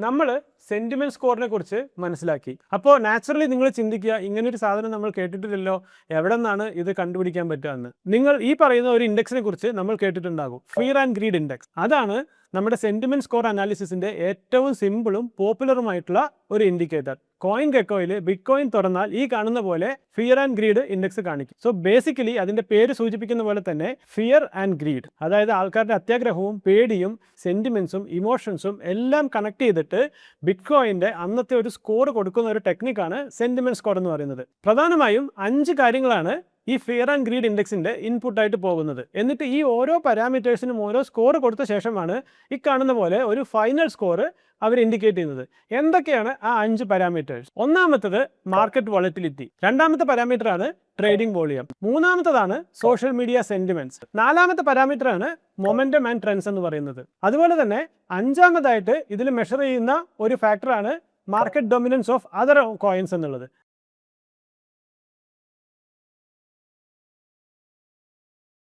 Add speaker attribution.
Speaker 1: നമ്മൾ സെന്റിമെന്റ് സ്കോറിനെ കുറിച്ച് മനസ്സിലാക്കി. അപ്പോൾ നാച്ചുറലി നിങ്ങൾ ചിന്തിക്കുക, ഇങ്ങനൊരു സാധനം നമ്മൾ കേട്ടിട്ടില്ലല്ലോ, എവിടെ നിന്നാണ് ഇത് കണ്ടുപിടിക്കാൻ പറ്റുക എന്ന്. നിങ്ങൾ ഈ പറയുന്ന ഒരു ഇൻഡെക്സിനെ കുറിച്ച് നമ്മൾ കേട്ടിട്ടുണ്ടാകും, ഫിയർ ആൻഡ് ഗ്രീഡ് ഇൻഡെക്സ്. അതാണ് നമ്മുടെ സെന്റിമെന്റ് സ്കോർ അനാലിസിസിന്റെ ഏറ്റവും സിമ്പിളും പോപ്പുലറുമായിട്ടുള്ള ഒരു ഇൻഡിക്കേറ്റർ. കോയിൻ ഗെക്കോയിൽ ബിറ്റ് കോയിൻ തുറന്നാൽ ഈ കാണുന്ന പോലെ ഫിയർ ആൻഡ് ഗ്രീഡ് ഇൻഡെക്സ് കാണിക്കും. സോ ബേസിക്കലി അതിന്റെ പേര് സൂചിപ്പിക്കുന്ന പോലെ തന്നെ ഫിയർ ആൻഡ് ഗ്രീഡ്, അതായത് ആൾക്കാരുടെ അത്യാഗ്രഹവും പേടിയും സെന്റിമെന്റ്സും ഇമോഷൻസും എല്ലാം കണക്ട് ചെയ്തിട്ട് ബിറ്റ് കോയിന്റെ അന്നത്തെ ഒരു സ്കോർ കൊടുക്കുന്ന ഒരു ടെക്നിക്കാണ് സെന്റിമെന്റ് സ്കോർ എന്ന് പറയുന്നത്. പ്രധാനമായും 5 കാര്യങ്ങളാണ് ഈ ഫിയർ ആൻഡ് ഗ്രീഡ് ഇൻഡെക്സിന്റെ ഇൻപുട്ടായിട്ട് പോകുന്നത്. എന്നിട്ട് ഈ ഓരോ പാരാമീറ്റേഴ്സിനും ഓരോ സ്കോർ കൊടുത്ത ശേഷമാണ് ഈ കാണുന്ന പോലെ ഒരു ഫൈനൽ സ്കോർ അവർ ഇൻഡിക്കേറ്റ് ചെയ്യുന്നത്. എന്തൊക്കെയാണ് ആ 5 പാരാമീറ്റേഴ്സ്? ഒന്നാമത്തത് മാർക്കറ്റ് വോളറ്റിലിറ്റി, രണ്ടാമത്തെ പാരാമീറ്റർ ആണ് ട്രേഡിംഗ് വോളിയം, മൂന്നാമത്തതാണ് സോഷ്യൽ മീഡിയ സെന്റിമെന്റ്സ്, നാലാമത്തെ പാരാമീറ്റർ ആണ് മൊമെന്റം ആൻഡ് ട്രെൻഡ്സ് എന്ന് പറയുന്നത്. അതുപോലെ തന്നെ 5ാമതായിട്ട് ഇതിൽ മെഷർ ചെയ്യുന്ന ഒരു ഫാക്ടറാണ് market dominance of other coins എന്നുള്ളത്.